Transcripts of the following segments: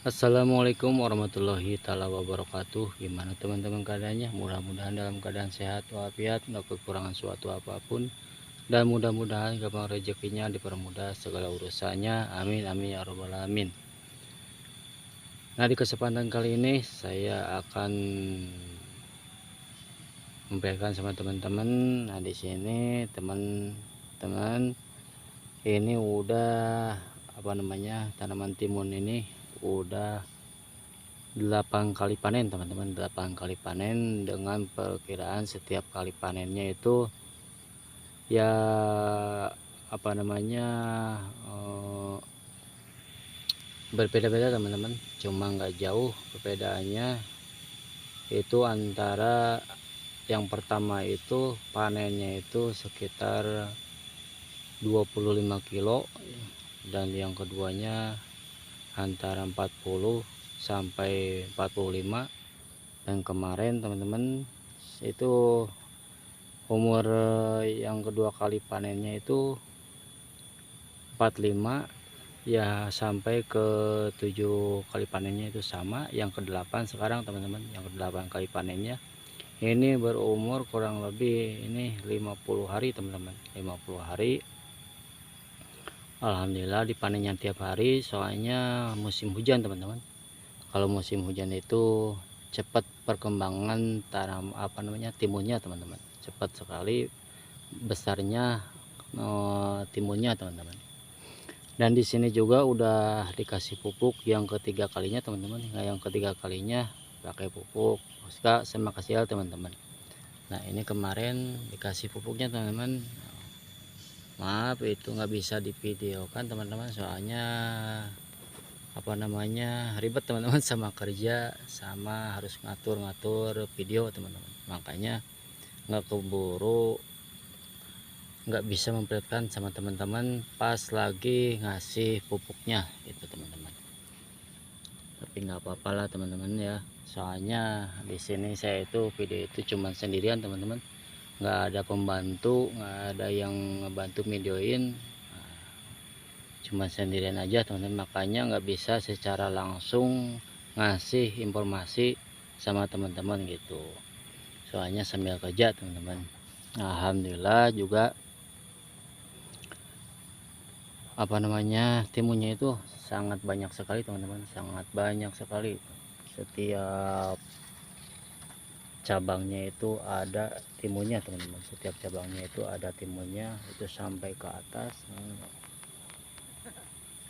Assalamualaikum warahmatullahi taala wabarakatuh. Gimana teman-teman keadaannya? Mudah-mudahan dalam keadaan sehat walafiat, nggak kekurangan suatu apapun, dan mudah-mudahan gampang rezekinya dipermudah segala urusannya. Amin amin ya robbal alamin. Nah, di kesempatan kali ini saya akan memperkenalkan sama teman-teman. Nah, di sini teman-teman ini udah tanaman timun ini udah 8 kali panen teman-teman, 8 kali panen dengan perkiraan setiap kali panennya itu ya apa namanya eh, berbeda-beda teman-teman, cuma nggak jauh perbedaannya itu antara yang pertama itu panennya itu sekitar 25 kilo, dan yang keduanya antara 40 sampai 45. Dan kemarin teman-teman itu umur yang kedua kali panennya itu 45, ya sampai ke 7 kali panennya itu sama. Yang ke-8 sekarang teman-teman, yang ke-8 kali panennya ini berumur kurang lebih ini 50 hari teman-teman, 50 hari. Alhamdulillah dipanennya tiap hari, soalnya musim hujan teman-teman. Kalau musim hujan itu cepat perkembangan timunnya teman-teman, cepat sekali besarnya timunnya teman-teman. Dan di sini juga udah dikasih pupuk yang ketiga kalinya teman-teman. Nah, yang ketiga kalinya pakai pupuk sama kasial teman-teman. Nah, ini kemarin dikasih pupuknya teman-teman. Maaf itu nggak bisa divideokan teman-teman, soalnya ribet teman-teman, sama kerja sama harus ngatur-ngatur video teman-teman, makanya nggak keburu, nggak bisa memperlihatkan sama teman-teman pas lagi ngasih pupuknya gitu teman-teman. Tapi nggak apa-apa lah teman-teman ya, soalnya di sini saya itu video itu cuman sendirian teman-teman, nggak ada pembantu, nggak ada yang ngebantu videoin, cuma sendirian aja teman-teman, makanya nggak bisa secara langsung ngasih informasi sama teman-teman gitu, soalnya sambil kerja teman-teman. Alhamdulillah juga timunnya itu sangat banyak sekali teman-teman, sangat banyak sekali. Setiap cabangnya itu ada timunnya teman-teman, setiap cabangnya itu ada timunnya, itu sampai ke atas,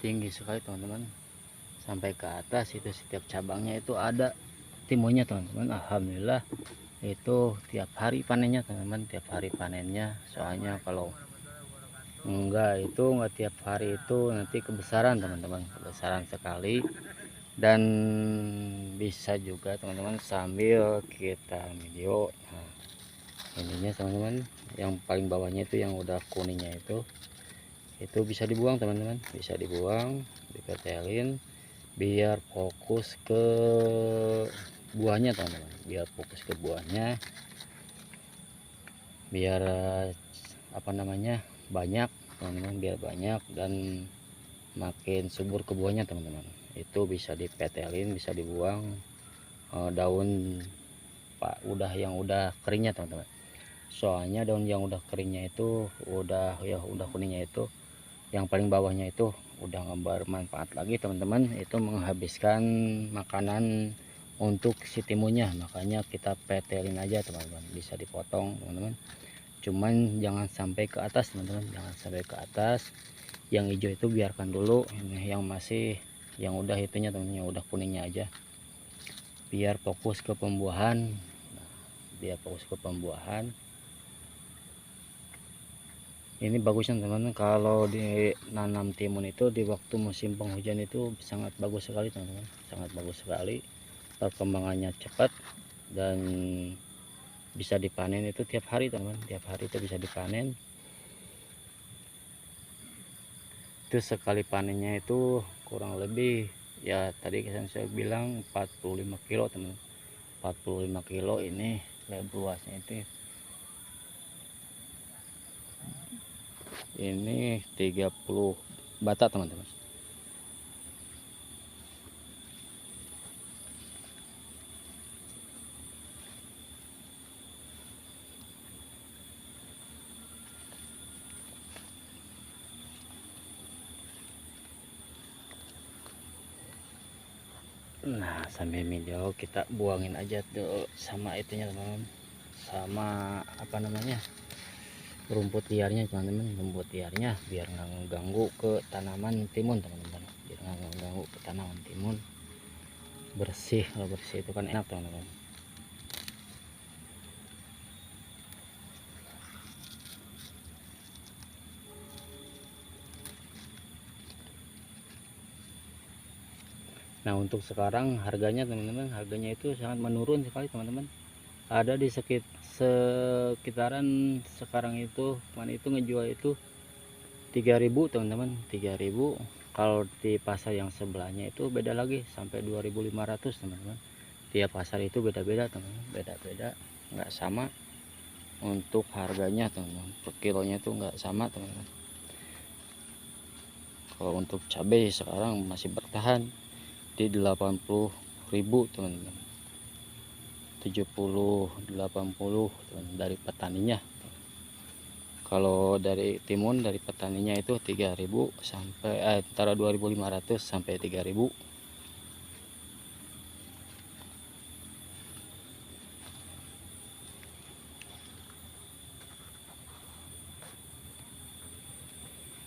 tinggi sekali teman-teman, sampai ke atas itu setiap cabangnya itu ada timunnya teman-teman. Alhamdulillah itu tiap hari panennya teman-teman, tiap hari panennya, soalnya kalau enggak tiap hari itu nanti kebesaran teman-teman, kebesaran sekali. Dan bisa juga teman-teman sambil kita video. Nah, ininya teman-teman, yang paling bawahnya itu yang udah kuningnya itu bisa dibuang teman-teman, bisa dibuang, dipetelin biar fokus ke buahnya teman-teman, biar fokus ke buahnya, biar banyak teman-teman, biar banyak dan makin subur ke buahnya teman-teman. Itu bisa dipetelin, bisa dibuang daun udah keringnya teman-teman, soalnya daun yang udah keringnya itu udah kuningnya itu, yang paling bawahnya itu udah nggak bermanfaat lagi teman-teman, itu menghabiskan makanan untuk si timunnya, makanya kita petelin aja teman-teman, bisa dipotong teman-teman, cuman jangan sampai ke atas teman-teman, jangan sampai ke atas. Yang hijau itu biarkan dulu, ini yang udah itunya teman-teman, yang udah kuningnya aja, biar fokus ke pembuahan. Nah, biar fokus ke pembuahan. Ini bagusnya teman-teman, kalau nanam timun itu di waktu musim penghujan itu sangat bagus sekali teman-teman, sangat bagus sekali, perkembangannya cepat dan bisa dipanen itu tiap hari teman-teman, tiap hari itu bisa dipanen. Itu sekali panennya itu kurang lebih ya tadi saya bilang 45 kilo teman-teman, 45 kilo. Ini luasnya itu ini 30 bata teman-teman. Nah sambil video kita buangin aja tuh sama itunya teman-teman, sama apa namanya, rumput liarnya teman-teman, rumput liarnya biar nggak mengganggu ke tanaman timun teman-teman, biar nggak mengganggu ke tanaman timun. Bersih, kalau bersih itu kan enak teman-teman. Nah untuk sekarang harganya teman-teman, harganya itu sangat menurun sekali teman-teman. Ada di sekitaran sekarang itu, mana itu ngejual itu 3.000 teman-teman, 3.000. Kalau di pasar yang sebelahnya itu beda lagi sampai 2.500 teman-teman. Tiap pasar itu beda-beda teman-teman, beda-beda, nggak sama untuk harganya teman-teman. Per kilonya itu nggak sama teman-teman. Kalau untuk cabai sekarang masih bertahan di 80.000 teman-teman, 70 80 dari petaninya. Kalau dari timun dari petaninya itu 3.000 sampai antara 2.500 sampai 3.000.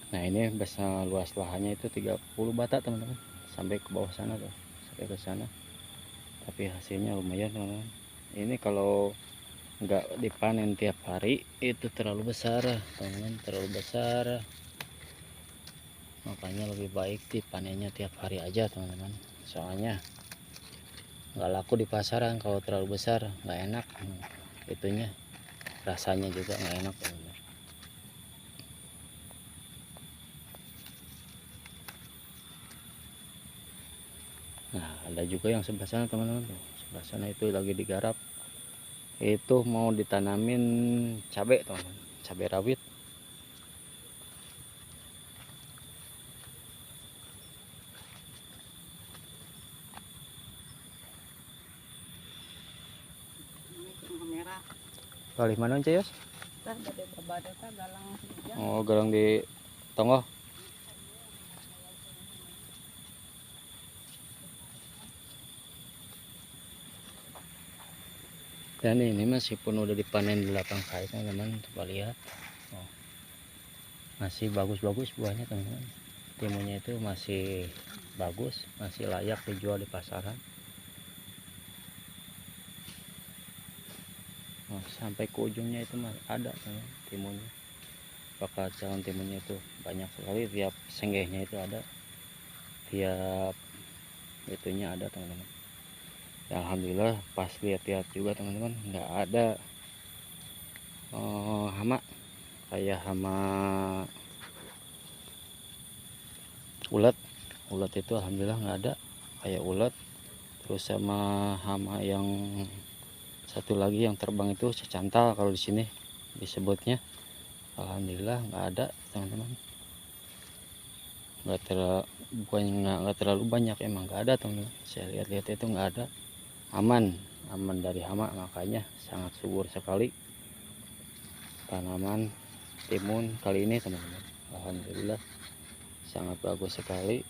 Nah ini besar, luas lahannya itu 30 bata teman-teman, sampai ke bawah sana tuh, sampai ke sana. Tapi hasilnya lumayan teman-teman. Ini kalau nggak dipanen tiap hari itu terlalu besar teman-teman, terlalu besar. Makanya lebih baik dipanennya tiap hari aja teman-teman. Soalnya nggak laku di pasaran kalau terlalu besar, nggak enak itunya, rasanya juga nggak enak teman-teman. Nah ada juga yang sebelah sana teman-teman, sebelah sana itu lagi digarap, itu mau ditanamin cabai teman-teman, cabai rawit. Kali mana Ceyos? Oh galang di tonggo. Dan ini meskipun udah dipanen 8 kali teman-teman, coba lihat, oh, masih bagus-bagus buahnya teman-teman. Timunnya itu masih bagus, masih layak dijual di pasaran. Oh, sampai ke ujungnya itu masih ada teman timunnya. Bakal calon timunnya itu banyak sekali, tiap senggehnya itu ada, tiap itunya ada teman-teman. Ya, alhamdulillah pas lihat-lihat juga teman-teman nggak ada hama kayak hama ulat. Ulat itu alhamdulillah nggak ada kayak ulat. Terus sama hama yang satu lagi yang terbang itu secantal kalau di sini disebutnya, alhamdulillah nggak ada teman-teman. Nggak terlalu banyak, emang nggak ada teman-teman. Saya lihat-lihat itu nggak ada, aman dari hama. Makanya sangat subur sekali tanaman timun kali ini teman-teman, alhamdulillah sangat bagus sekali.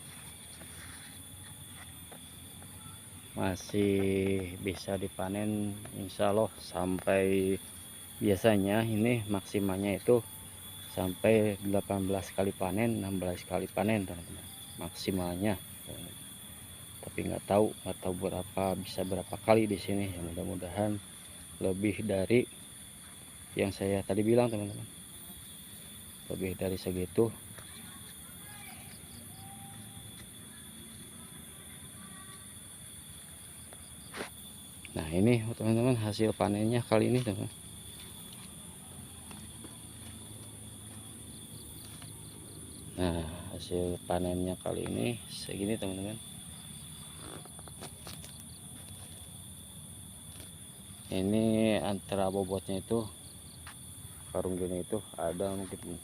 Masih bisa dipanen insya Allah sampai, biasanya ini maksimalnya itu sampai 18 kali panen, 16 kali panen teman-teman maksimalnya. Tapi nggak tahu berapa, bisa berapa kali di sini. Ya mudah-mudahan lebih dari yang saya tadi bilang teman-teman, lebih dari segitu. Nah ini teman-teman hasil panennya kali ini teman-teman. Nah hasil panennya kali ini segini teman-teman. Ini antara bobotnya itu karung gini itu ada mungkin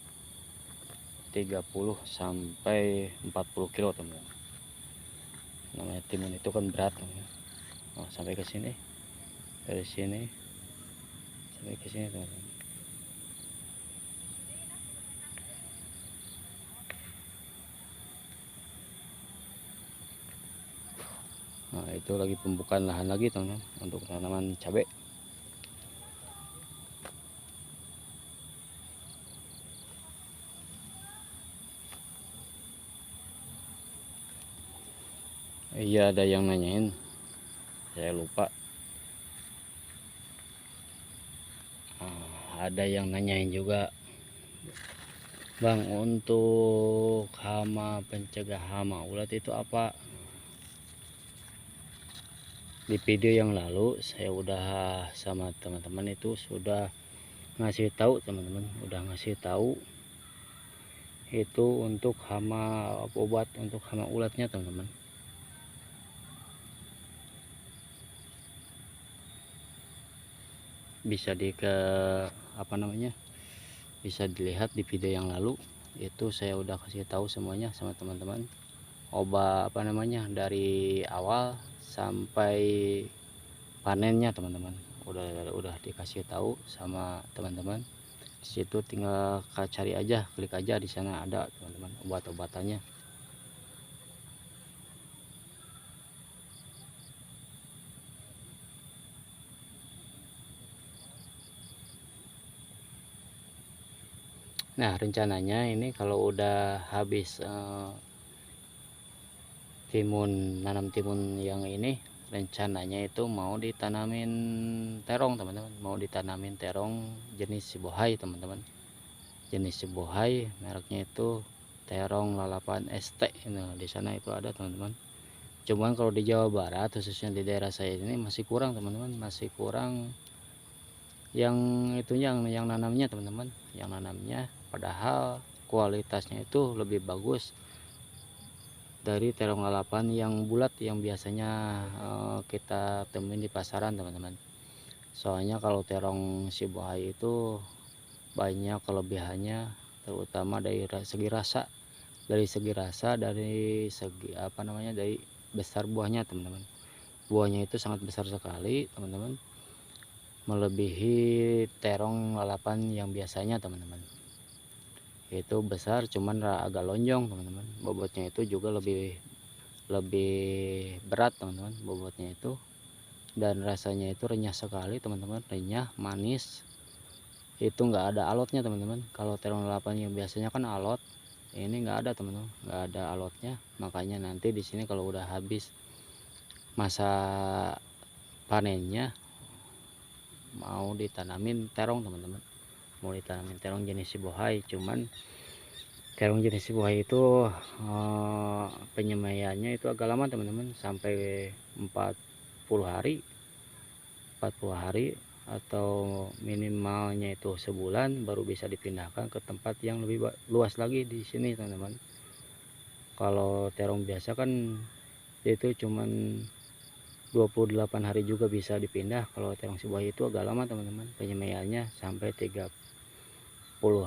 30 sampai 40 kilo teman-teman. Namanya timun itu kan berat teman-teman. Oh, sampai ke sini, dari sini sampai ke sini teman-teman. Nah, itu lagi pembukaan lahan lagi teman-teman untuk tanaman cabai. Iya, ada yang nanyain, saya lupa. Ada yang nanyain juga, Bang, untuk hama, pencegah hama ulat itu apa? Di video yang lalu saya udah sama teman-teman itu sudah ngasih tahu, teman-teman udah ngasih tahu itu untuk hama, obat untuk hama ulatnya teman-teman. Bisa bisa dilihat di video yang lalu, itu saya udah kasih tahu semuanya sama teman-teman, obat dari awal sampai panennya teman-teman, udah dikasih tahu sama teman-teman. Di situ tinggal cari aja, klik aja, di sana ada teman-teman obat-obatannya. Nah, rencananya ini kalau udah habis nanam timun yang ini, rencananya itu mau ditanamin terong teman-teman, mau ditanamin terong jenis sibohai teman-teman, jenis sibohai, mereknya itu terong lalapan ST. Nah, di sana itu ada teman-teman. Cuman kalau di Jawa Barat khususnya di daerah saya ini masih kurang teman-teman, masih kurang yang yang nanamnya teman-teman, yang nanamnya, padahal kualitasnya itu lebih bagus dari terong lalapan yang bulat yang biasanya kita temuin di pasaran teman-teman. Soalnya kalau terong sibohai itu banyak kelebihannya, terutama dari segi rasa, dari segi dari besar buahnya teman-teman. Buahnya itu sangat besar sekali teman-teman, melebihi terong lalapan yang biasanya teman-teman. Itu besar, cuman agak lonjong teman-teman. Bobotnya itu juga lebih berat teman-teman, bobotnya itu. Dan rasanya itu renyah sekali teman-teman, renyah, manis. Itu enggak ada alotnya teman-teman. Kalau terong lalapan yang biasanya kan alot, ini enggak ada teman-teman, enggak ada alotnya. Makanya nanti di sini kalau udah habis masa panennya, mau ditanamin terong teman-teman, mau ditanamin terong jenis sibohai. Cuman terong jenis sibohai itu penyemaiannya itu agak lama teman-teman, sampai 40 hari 40 hari atau minimalnya itu sebulan baru bisa dipindahkan ke tempat yang lebih luas lagi di sini teman-teman. Kalau terong biasa kan itu cuman 28 hari juga bisa dipindah. Kalau terong sibohai itu agak lama teman-teman, penyemaiannya sampai 30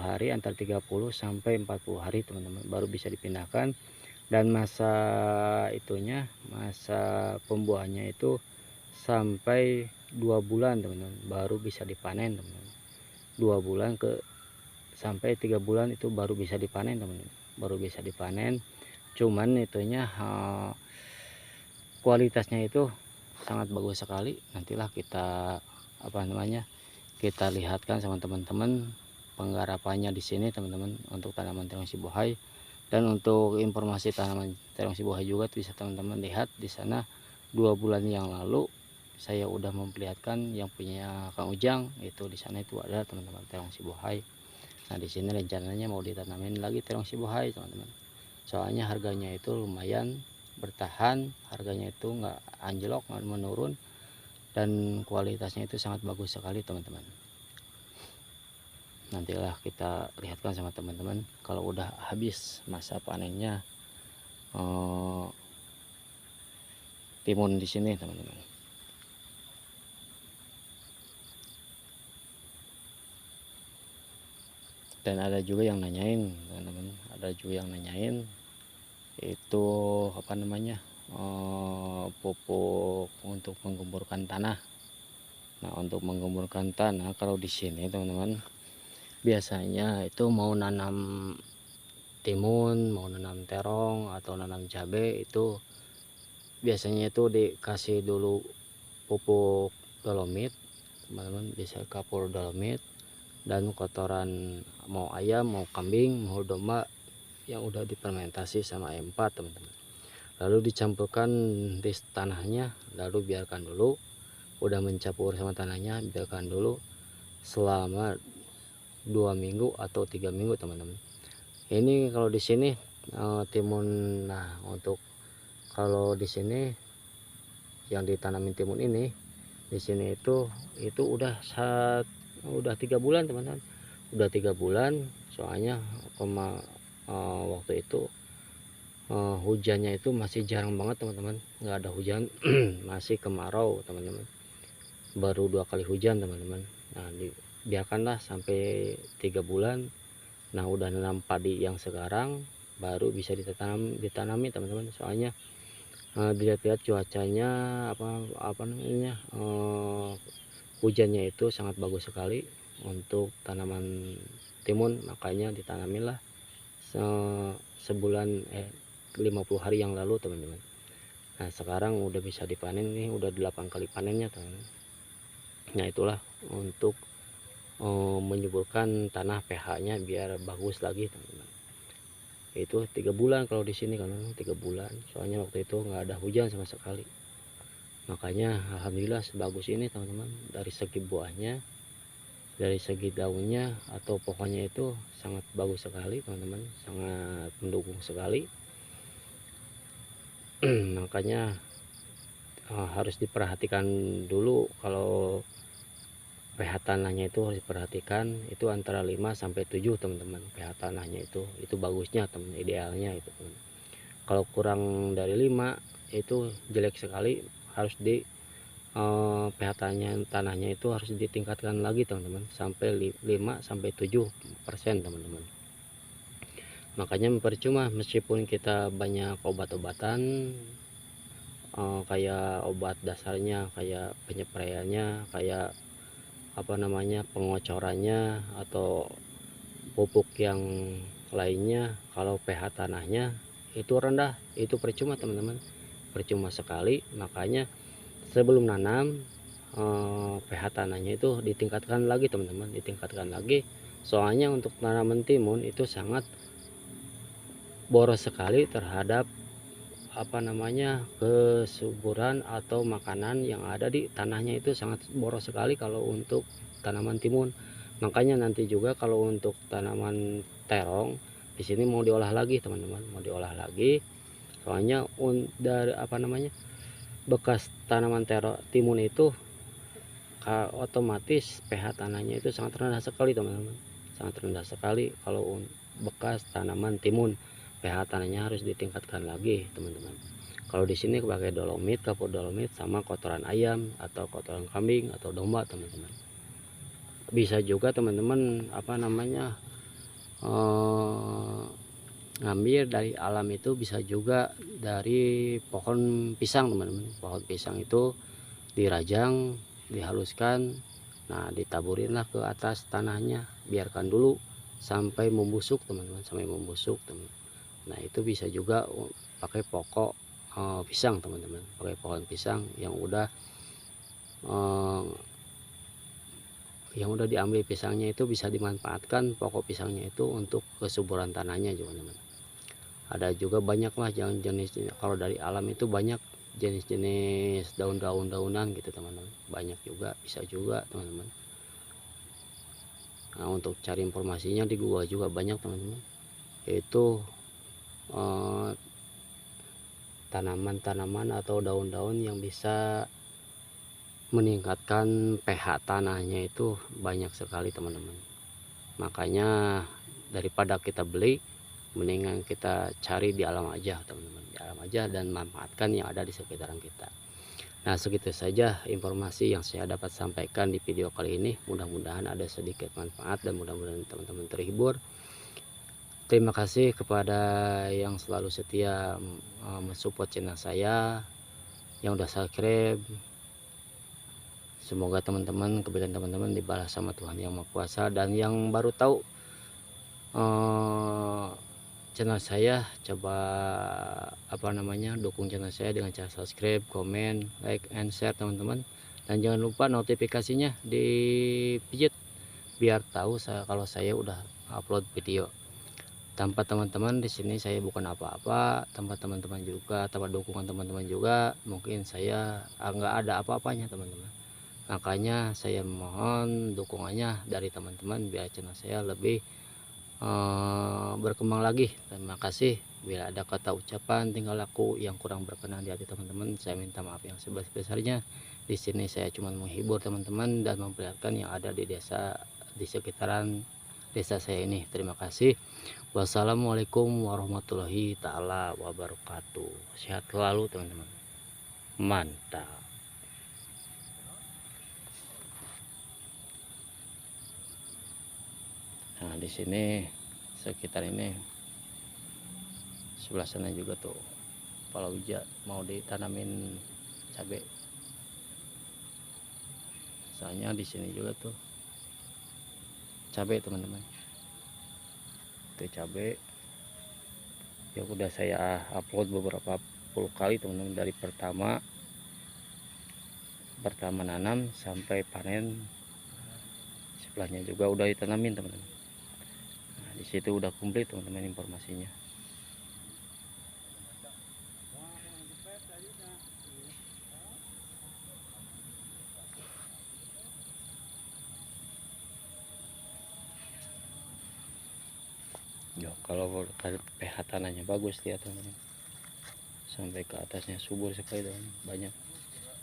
hari, antara 30 sampai 40 hari teman-teman, baru bisa dipindahkan. Dan masa pembuahannya itu sampai 2 bulan teman-teman, baru bisa dipanen teman-teman. 2 bulan sampai 3 bulan itu baru bisa dipanen teman-teman, baru bisa dipanen. Cuman kualitasnya itu sangat bagus sekali. Nantilah kita kita lihatkan sama teman-teman penggarapannya di sini teman-teman, untuk tanaman terong sibohai. Dan untuk informasi tanaman terong sibohai juga bisa teman-teman lihat di sana. 2 bulan yang lalu saya udah memperlihatkan yang punya Kang Ujang, itu di sana itu ada teman-teman terong sibohai. Nah, di sini rencananya mau ditanamin lagi terong sibohai teman-teman. Soalnya harganya itu lumayan bertahan, harganya itu nggak anjlok, nggak menurun, dan kualitasnya itu sangat bagus sekali teman-teman. Nantilah kita lihatkan sama teman-teman kalau udah habis masa panennya timun di sini teman-teman. Dan ada juga yang nanyain teman-teman, itu pupuk untuk menggemburkan tanah. Nah, untuk menggemburkan tanah kalau di sini teman-teman, biasanya itu mau nanam timun, mau nanam terong atau nanam cabai, itu biasanya itu dikasih dulu pupuk dolomit teman-teman, bisa kapur dolomit dan kotoran mau ayam, mau kambing, mau domba yang udah difermentasi sama M4 teman-teman, lalu dicampurkan di tanahnya, lalu biarkan dulu, udah mencampur sama tanahnya biarkan dulu selama 2 minggu atau 3 minggu teman-teman. Ini kalau di sini timun. Nah, untuk kalau di sini yang ditanamin timun ini, di sini itu udah 3 bulan teman-teman, udah 3 bulan. Soalnya waktu itu hujannya itu masih jarang banget teman-teman, nggak ada hujan. Masih kemarau teman-teman, baru 2 kali hujan teman-teman. Nah, biarkanlah sampai 3 bulan. Nah, udah nanam padi yang sekarang baru bisa ditanami teman-teman. Soalnya dilihat-lihat cuacanya apa namanya hujannya itu sangat bagus sekali untuk tanaman timun, makanya ditanaminlah sebulan 50 hari yang lalu teman-teman. Nah, sekarang udah bisa dipanen nih, udah 8 kali panennya teman-teman. Nah, itulah untuk menyuburkan tanah pH-nya biar bagus lagi teman-teman. Itu 3 bulan kalau di sini kan, 3 bulan. Soalnya waktu itu nggak ada hujan sama sekali. Makanya alhamdulillah sebagus ini teman-teman. Dari segi buahnya, dari segi daunnya atau pokoknya itu sangat bagus sekali teman-teman, sangat mendukung sekali. Makanya harus diperhatikan dulu. Kalau pH tanahnya itu harus diperhatikan, itu antara 5 sampai 7 teman-teman. pH tanahnya itu bagusnya teman, idealnya itu teman. Kalau kurang dari 5 itu jelek sekali, harus di pH tanahnya itu harus ditingkatkan lagi teman-teman, sampai 5 sampai 7% teman-teman. Makanya percuma meskipun kita banyak obat-obatan, kayak obat dasarnya, kayak penyepraiannya, kayak apa namanya pengocorannya atau pupuk yang lainnya, kalau pH tanahnya itu rendah, itu percuma teman-teman, percuma sekali. Makanya sebelum nanam pH tanahnya itu ditingkatkan lagi teman-teman, ditingkatkan lagi. Soalnya untuk tanaman timun itu sangat boros sekali terhadap apa namanya kesuburan atau makanan yang ada di tanahnya, itu sangat boros sekali kalau untuk tanaman timun. Makanya nanti juga kalau untuk tanaman terong di sini mau diolah lagi teman-teman, mau diolah lagi. Soalnya dari apa namanya bekas tanaman timun itu otomatis pH tanahnya itu sangat rendah sekali teman-teman, sangat rendah sekali. Kalau bekas tanaman timun pH tanahnya harus ditingkatkan lagi teman-teman. Kalau di sini pakai dolomit, kapur dolomit sama kotoran ayam atau kotoran kambing atau domba teman-teman. Bisa juga teman-teman apa namanya ngambil dari alam, itu bisa juga dari pohon pisang teman-teman. Pohon pisang itu dirajang, dihaluskan, nah ditaburinlah ke atas tanahnya, biarkan dulu sampai membusuk teman-teman, sampai membusuk teman. Nah, itu bisa juga pakai pokok pisang teman-teman, pakai pohon pisang yang udah diambil pisangnya, itu bisa dimanfaatkan pokok pisangnya itu untuk kesuburan tanahnya juga teman. Ada juga banyak lah yang jenis, kalau dari alam itu banyak jenis-jenis daun-daunan gitu teman-teman, banyak juga, bisa juga teman-teman. Nah, untuk cari informasinya di Google juga banyak teman-teman, yaitu tanaman-tanaman atau daun-daun yang bisa meningkatkan pH tanahnya itu banyak sekali teman-teman. Makanya daripada kita beli, mendingan kita cari di alam aja teman-teman, di alam aja, dan manfaatkan yang ada di sekitaran kita. Nah, segitu saja informasi yang saya dapat sampaikan di video kali ini. Mudah-mudahan ada sedikit manfaat dan mudah-mudahan teman-teman terhibur. Terima kasih kepada yang selalu setia mensupport channel saya, yang udah subscribe. Semoga teman-teman, kebaikan teman-teman dibalas sama Tuhan Yang Maha Kuasa. Dan yang baru tahu channel saya, coba apa namanya, dukung channel saya dengan cara subscribe, komen, like, and share teman-teman. Dan jangan lupa notifikasinya dipijit biar tahu saya kalau saya udah upload video. Tanpa teman-teman di sini saya bukan apa-apa, tanpa teman-teman juga, tanpa dukungan teman-teman juga, mungkin saya nggak ada apa-apanya teman-teman. Makanya saya mohon dukungannya dari teman-teman biar channel saya lebih berkembang lagi. Terima kasih. Bila ada kata ucapan tingkah laku yang kurang berkenan di hati teman-teman, saya minta maaf yang sebesar-besarnya. Di sini saya cuma menghibur teman-teman dan memperlihatkan yang ada di desa, di sekitaran desa saya ini. Terima kasih. Wassalamualaikum warahmatullahi taala wabarakatuh. Sehat selalu teman-teman. Mantap. Nah, di sini sekitar ini sebelah sana juga tuh palawija mau ditanamin cabai. Soalnya di sini juga tuh cabai teman-teman. Itu cabai yang udah saya upload beberapa puluh kali teman-teman, dari pertama nanam sampai panen. Sebelahnya juga udah ditanamin teman-teman. Nah, di situ udah komplit teman-teman informasinya. Ya, kalau pH tanahnya bagus, lihat teman-teman, sampai ke atasnya subur sekali dan banyak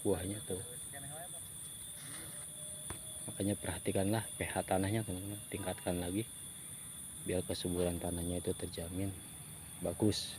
buahnya tuh. Makanya perhatikanlah pH tanahnya teman-teman, tingkatkan lagi biar kesuburan tanahnya itu terjamin bagus.